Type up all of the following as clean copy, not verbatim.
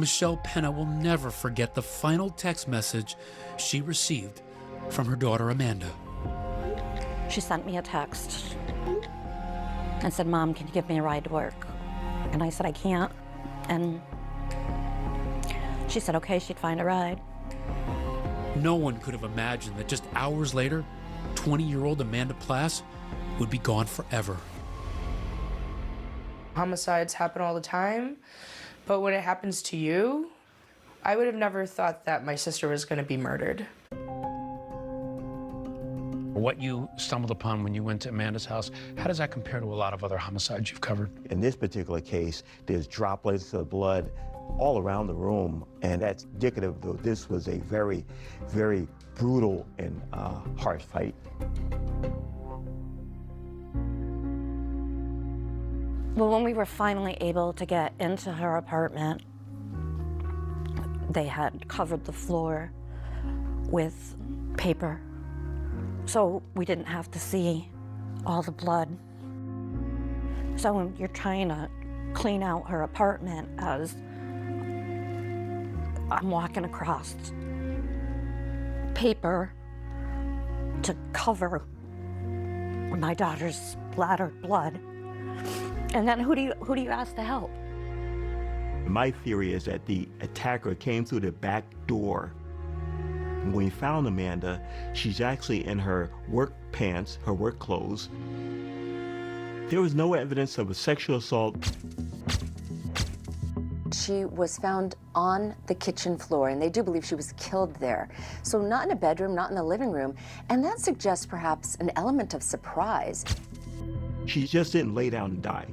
Michelle Penna will never forget the final text message she received from her daughter Amanda. She sent me a text and said, "Mom, can you give me a ride to work?" And I said, "I can't." And she said, okay, she'd find a ride. No one could have imagined that just hours later, 20-year-old Amanda Plass would be gone forever. Homicides happen all the time, but when it happens to you, I would have never thought that my sister was going to be murdered. What you stumbled upon when you went to Amanda's house, how does that compare to a lot of other homicides you've covered? In this particular case, there's droplets of blood all around the room, and that's indicative that this was a very, very brutal and harsh fight. Well, when we were finally able to get into her apartment, they had covered the floor with paper, so we didn't have to see all the blood. So when you're trying to clean out her apartment, as I'm walking across paper to cover my daughter's splattered blood, and then who do you ask to help? My theory is that the attacker came through the back door. When we found Amanda, she's actually in her work pants, her work clothes. There was no evidence of a sexual assault. She was found on the kitchen floor, and they do believe she was killed there. So not in a bedroom, not in the living room, and that suggests perhaps an element of surprise. She just didn't lay down and die.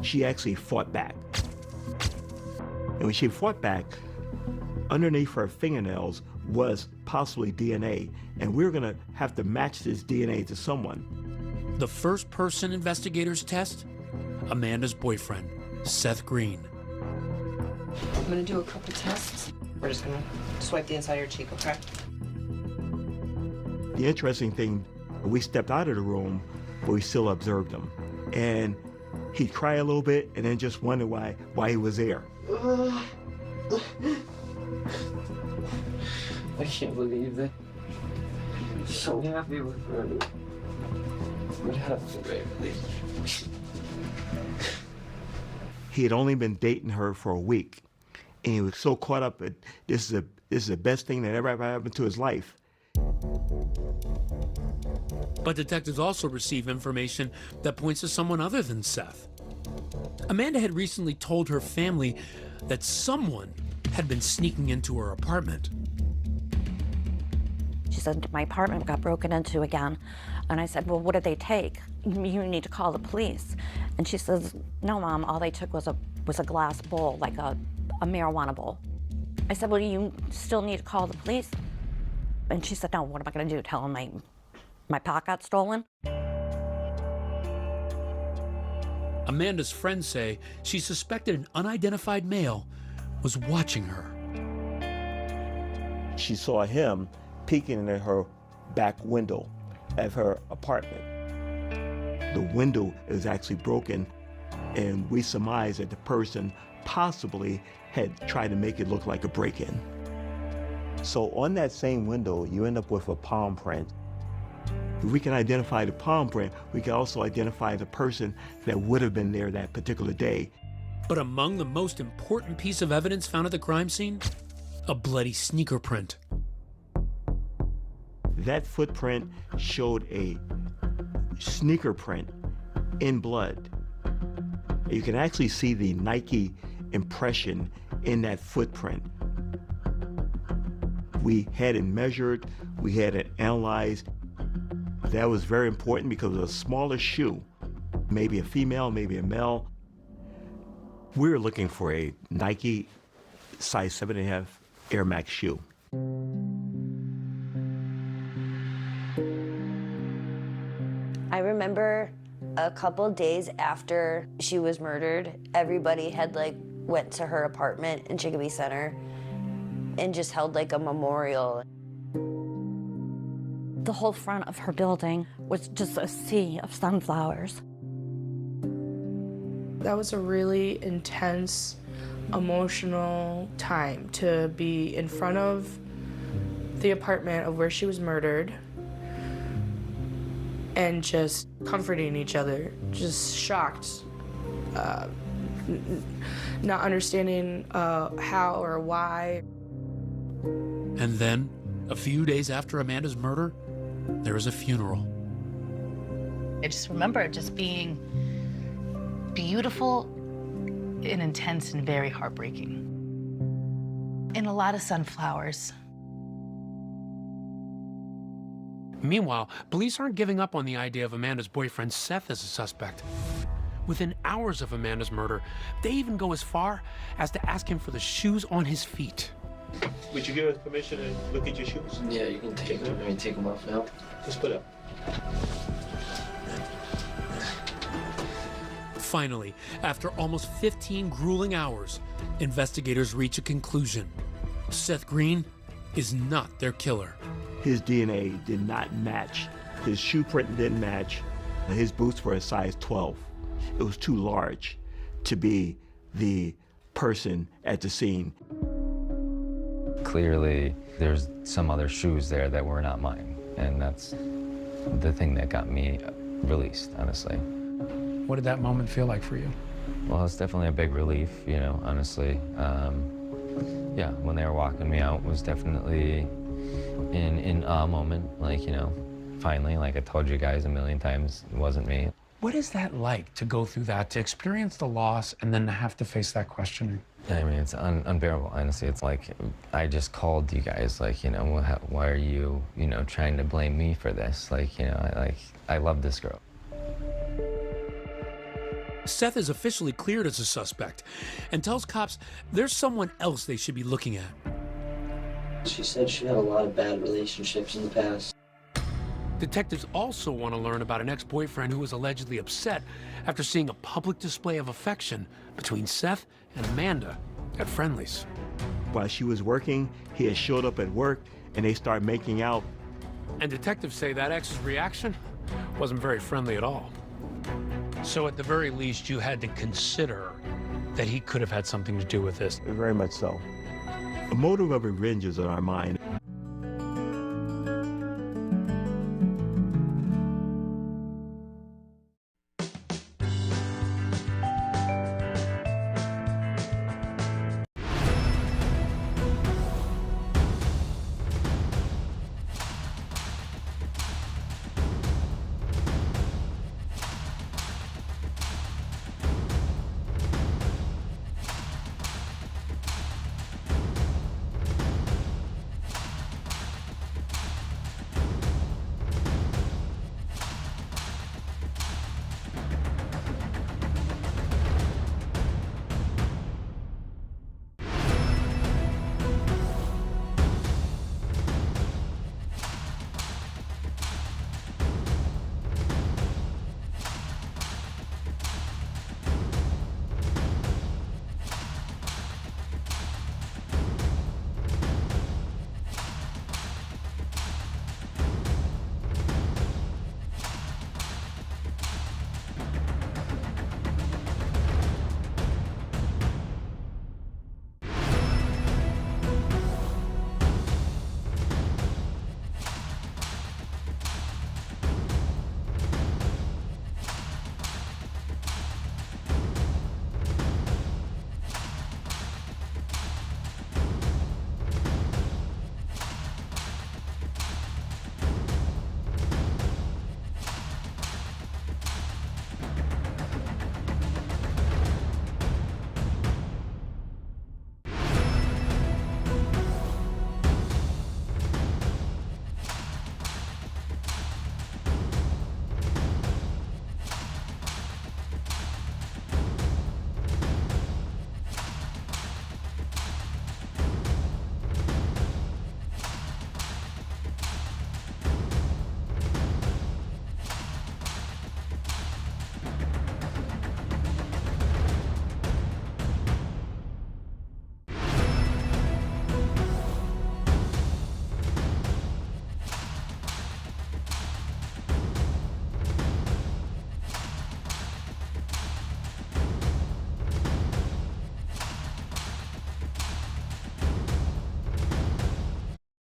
She actually fought back. And when she fought back, underneath her fingernails was possibly DNA, and we're gonna have to match this DNA to someone. The first person investigators test? Amanda's boyfriend, Seth Green. I'm going to do a couple tests. We're just going to swipe the inside of your cheek, okay? The interesting thing, we stepped out of the room, but we still observed him. And he'd cry a little bit and then just wonder why he was there. I can't believe that. I'm so happy with her. What happened, baby? He had only been dating her for a week, and he was so caught up that this is the best thing that ever happened to his life. But detectives also receive information that points to someone other than Seth. Amanda had recently told her family that someone had been sneaking into her apartment. She said, my apartment got broken into again. And I said, well, what did they take? You need to call the police. And she says, no, Mom, all they took was a glass bowl, like a marijuana bowl. I said, well, you still need to call the police. And she said, no, what am I gonna do, tell them my pot got stolen? Amanda's friends say she suspected an unidentified male was watching her. She saw him peeking in her back window of her apartment. The window is actually broken, and we surmise that the person possibly had tried to make it look like a break-in. So on that same window, you end up with a palm print. If we can identify the palm print, we can also identify the person that would have been there that particular day. But among the most important piece of evidence found at the crime scene, a bloody sneaker print. That footprint showed a sneaker print in blood. You can actually see the Nike impression in that footprint. We had it measured, we had it analyzed. That was very important because it was a smaller shoe, maybe a female, maybe a male. We were looking for a Nike size 7.5 Air Max shoe. I remember a couple days after she was murdered, everybody had went to her apartment in Chicopee Center and just held a memorial. The whole front of her building was just a sea of sunflowers. That was a really intense emotional time to be in front of the apartment of where she was murdered and just comforting each other, just shocked, not understanding how or why. And then, a few days after Amanda's murder, there was a funeral. I just remember it just being beautiful and intense and very heartbreaking. And a lot of sunflowers. Meanwhile, police aren't giving up on the idea of Amanda's boyfriend Seth as a suspect. Within hours of Amanda's murder, they even go as far as to ask him for the shoes on his feet. Would you give us permission to look at your shoes? Yeah, you can take them. I mean, take them off now. Just put up. Finally, after almost 15 grueling hours, investigators reach a conclusion. Seth Green is not their killer. His DNA did not match. His shoe print didn't match. His boots were a size 12. It was too large to be the person at the scene. Clearly, there's some other shoes there that were not mine, and that's the thing that got me released, honestly. What did that moment feel like for you? Well, it's definitely a big relief, you know, honestly. Yeah, when they were walking me out was definitely in a moment, like, you know, finally, like I told you guys a million times, it wasn't me. What is that like to go through that, to experience the loss and then to have to face that questioning? I mean, it's unbearable, honestly. It's like, I just called you guys, like, you know, why are you, you know, trying to blame me for this? Like, you know, I love this girl. Seth is officially cleared as a suspect and tells cops there's someone else they should be looking at. She said she had a lot of bad relationships in the past. Detectives also want to learn about an ex-boyfriend who was allegedly upset after seeing a public display of affection between Seth and Amanda at Friendly's. While she was working, he had showed up at work and they started making out. And detectives say that ex's reaction wasn't very friendly at all. So at the very least, you had to consider that he could have had something to do with this. Very much so. A motive of revenge is on our mind.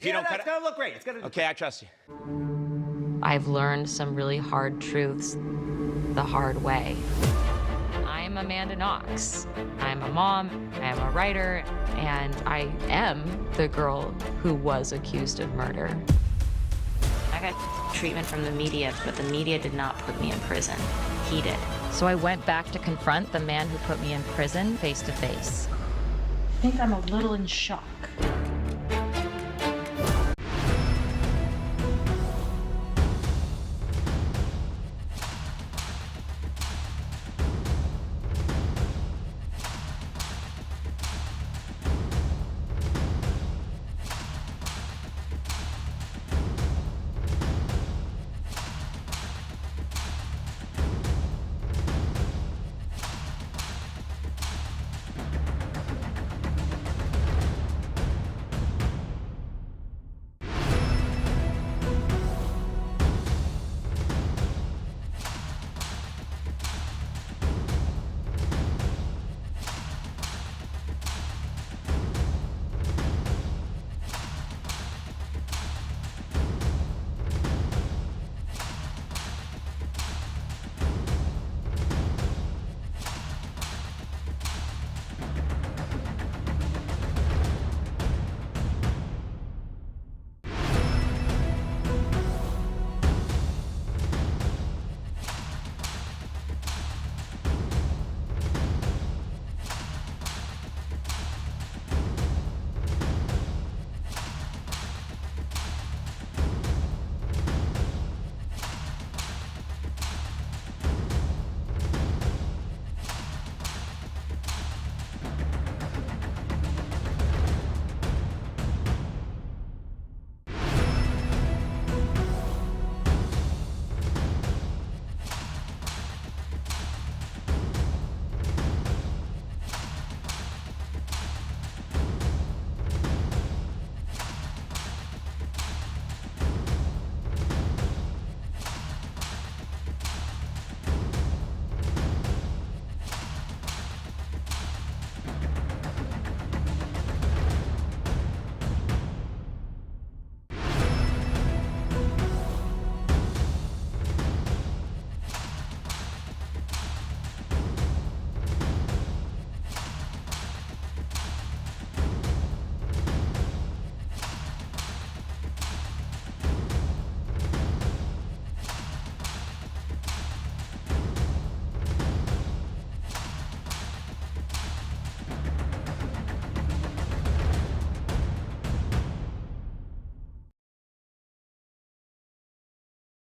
That's gonna look great. It's gonna. Okay, I trust you. I've learned some really hard truths the hard way. I'm Amanda Knox. I'm a mom, I am a writer, and I am the girl who was accused of murder. I got treatment from the media, but the media did not put me in prison. He did. So I went back to confront the man who put me in prison face to face. I think I'm a little in shock.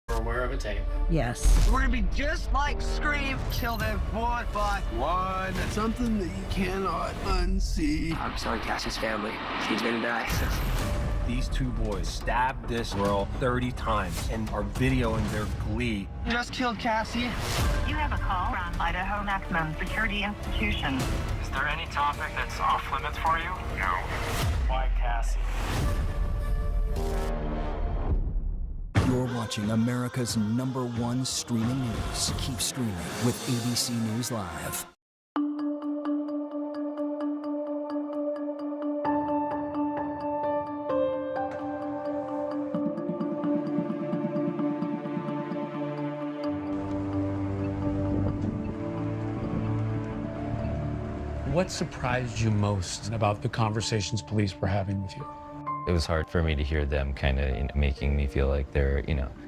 Aware of a tape. Yes. We're gonna be just like Scream. Kill them one by one. Something that you cannot unsee. I'm sorry, Cassie's family. She's gonna die. These two boys stabbed this girl 30 times and are videoing their glee. You just killed Cassie. You have a call from Idaho Maximum Security Institution. Is there any topic that's off limits for you? No. Why Cassie? You're watching America's #1 streaming news. Keep streaming with ABC News Live. What surprised you most about the conversations police were having with you? It was hard for me to hear them kind of making me feel like they're,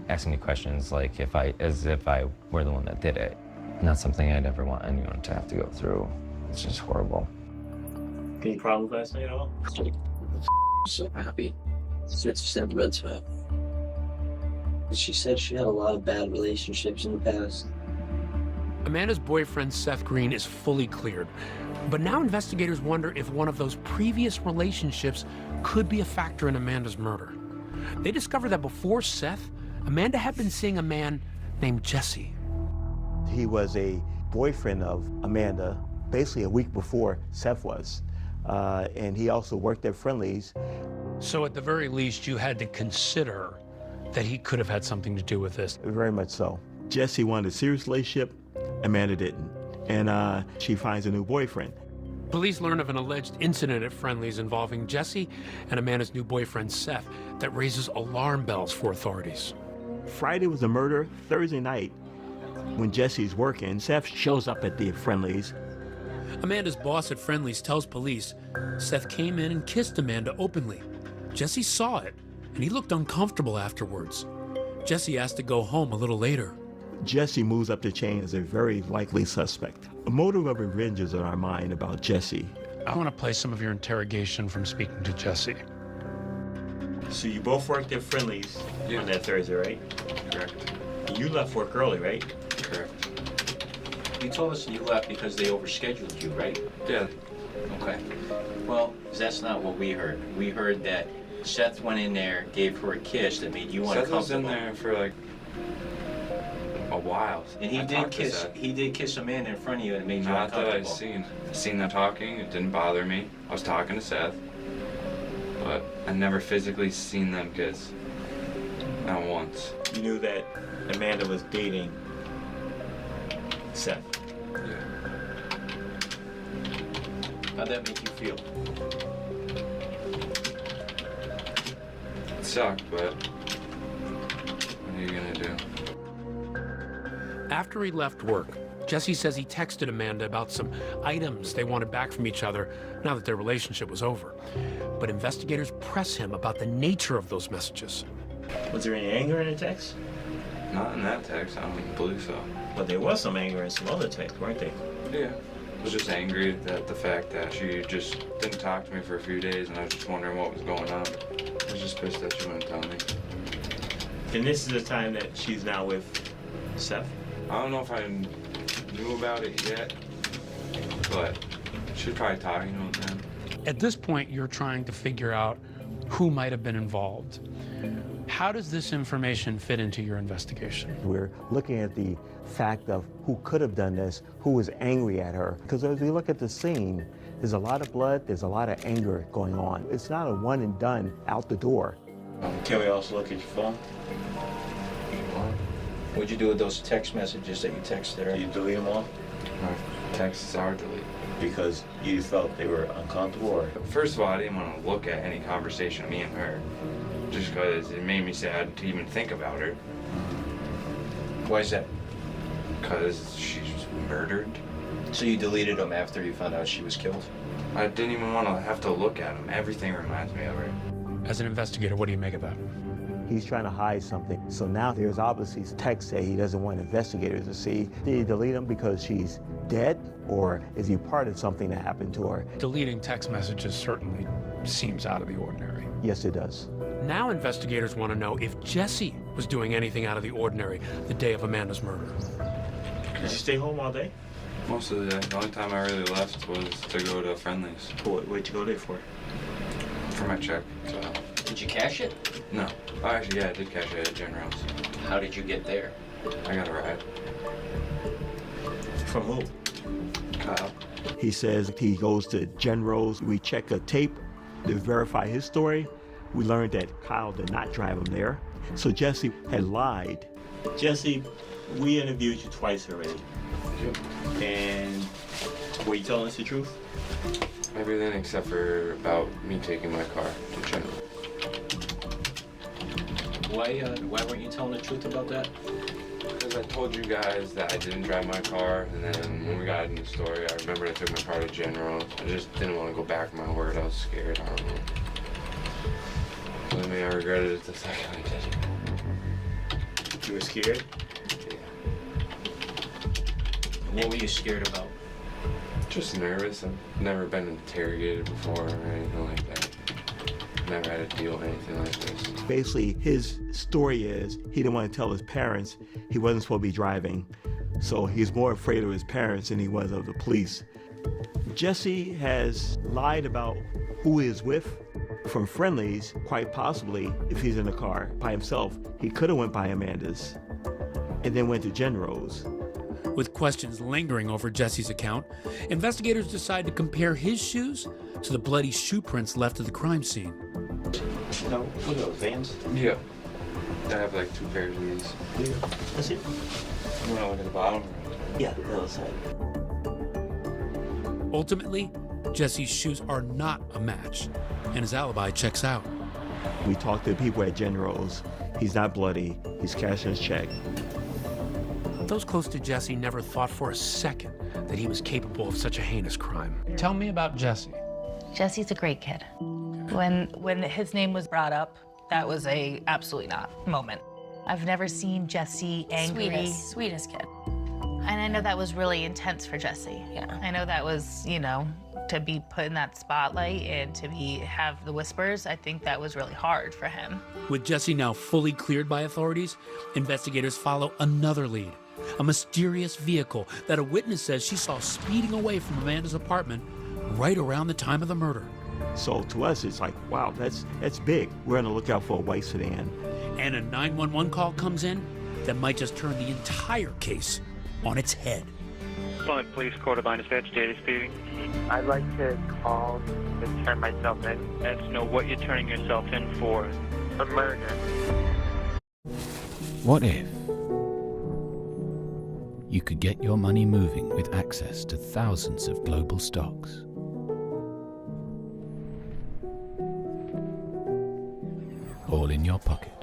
asking me questions like as if I were the one that did it. Not something I'd ever want anyone to have to go through. It's just horrible. Any problems last night at all? So happy. It's just never been to her. She said she had a lot of bad relationships in the past. Amanda's boyfriend, Seth Green, is fully cleared. But now investigators wonder if one of those previous relationships could be a factor in Amanda's murder. They discover that before Seth, Amanda had been seeing a man named Jesse. He was a boyfriend of Amanda basically a week before Seth was. And he also worked at Friendly's. So at the very least, you had to consider that he could have had something to do with this. Very much so. Jesse wanted a serious relationship, Amanda didn't. And she finds a new boyfriend. Police learn of an alleged incident at Friendly's involving Jesse and Amanda's new boyfriend, Seth, that raises alarm bells for authorities. Friday was a murder. Thursday night, when Jesse's working, Seth shows up at the Friendly's. Amanda's boss at Friendly's tells police Seth came in and kissed Amanda openly. Jesse saw it, and he looked uncomfortable afterwards. Jesse asked to go home a little later. Jesse moves up the chain as a very likely suspect. A motive of revenge is on our mind about Jesse. I want to play some of your interrogation from speaking to Jesse. So you both worked at Friendly's on that Thursday, right? Correct. You left work early, right? Correct. You told us you left because they overscheduled you, right? Yeah. Okay. Well, that's not what we heard. We heard that Seth went in there, gave her a kiss that made you uncomfortable. Seth was in there for like a while. And he did kiss Amanda in front of you and it made you Not that uncomfortable. I seen them talking. It didn't bother me. I was talking to Seth, but I never physically seen them kiss. Not once. You knew that Amanda was dating Seth. Yeah. How'd that make you feel? It sucked, but what are you gonna do? After he left work, Jesse says he texted Amanda about some items they wanted back from each other now that their relationship was over. But investigators press him about the nature of those messages. Was there any anger in the text? Not in that text. I don't believe so. But there was some anger in some other texts, weren't there? Yeah. I was just angry at the fact that she just didn't talk to me for a few days, and I was just wondering what was going on. I was just pissed that she wouldn't tell me. And this is the time that she's now with Seth? I don't know if I knew about it yet, but she's probably talking to him then. At this point, you're trying to figure out who might have been involved. How does this information fit into your investigation? We're looking at the fact of who could have done this, who was angry at her. Because as we look at the scene, there's a lot of blood, there's a lot of anger going on. It's not a one and done out the door. Can we also look at your phone? What'd you do with those text messages that you texted her? Did you delete them all? My texts are deleted. Because you felt they were uncomfortable, or? First of all, I didn't want to look at any conversation of me and her, just because it made me sad to even think about her. Why is that? Because she was murdered. So you deleted them after you found out she was killed? I didn't even want to have to look at them. Everything reminds me of her. As an investigator, what do you make of that? He's trying to hide something. So now there's obviously texts that he doesn't want investigators to see. Did he delete them because she's dead, or is he part of something that happened to her? Deleting text messages certainly seems out of the ordinary. Yes, it does. Now investigators want to know if Jesse was doing anything out of the ordinary the day of Amanda's murder. Did you stay home all day? Most of the day. The only time I really left was to go to Friendly's. What'd you go there for? For my check. So. Did you cash it? No. Oh, actually, yeah, I did cash it at General's. How did you get there? I got a ride. From who? Kyle. He says he goes to General's. We check a tape to verify his story. We learned that Kyle did not drive him there. So Jesse had lied. Jesse, we interviewed you twice already. Yep. And were you telling us the truth? Everything except for about me taking my car to General. Why weren't you telling the truth about that? Because I told you guys that I didn't drive my car, and then when we got into the story, I remember I took my car to General. I just didn't want to go back on my word. I was scared. I don't know. I mean, I regretted it the second I did it. You were scared? Yeah. What were you scared about? Just nervous. I've never been interrogated before or anything like that. Never had to deal with anything like this. Basically, his story is he didn't want to tell his parents he wasn't supposed to be driving, so he's more afraid of his parents than he was of the police. Jesse has lied about who he is with. From Friendly's, quite possibly, if he's in the car by himself, he could have went by Amanda's and then went to General's. With questions lingering over Jesse's account, investigators decide to compare his shoes to the bloody shoe prints left at the crime scene. No, what are those, Vans? Yeah. I have like 2 pairs of these. Yeah. That's it? You want to look at the bottom? Yeah, the other side. Ultimately, Jesse's shoes are not a match, and his alibi checks out. We talked to people at General's. He's not bloody. He's cashing his check. Those close to Jesse never thought for a second that he was capable of such a heinous crime. Tell me about Jesse. Jesse's a great kid. When his name was brought up, that was a absolutely not moment. I've never seen Jesse angry. Sweetest kid. And I know that was really intense for Jesse. Yeah. I know that was, you know, to be put in that spotlight and to have the whispers, I think that was really hard for him. With Jesse now fully cleared by authorities, investigators follow another lead. A mysterious vehicle that a witness says she saw speeding away from Amanda's apartment right around the time of the murder. So to us, it's like, wow, that's big. We're on the lookout for a white sedan. And a 911 call comes in that might just turn the entire case on its head. Plymouth Police Court of Line Dispatch, Daily speaking. I'd like to call to turn myself in. Let's know what you're turning yourself in for. A murder. What if you could get your money moving with access to thousands of global stocks? All in your pocket.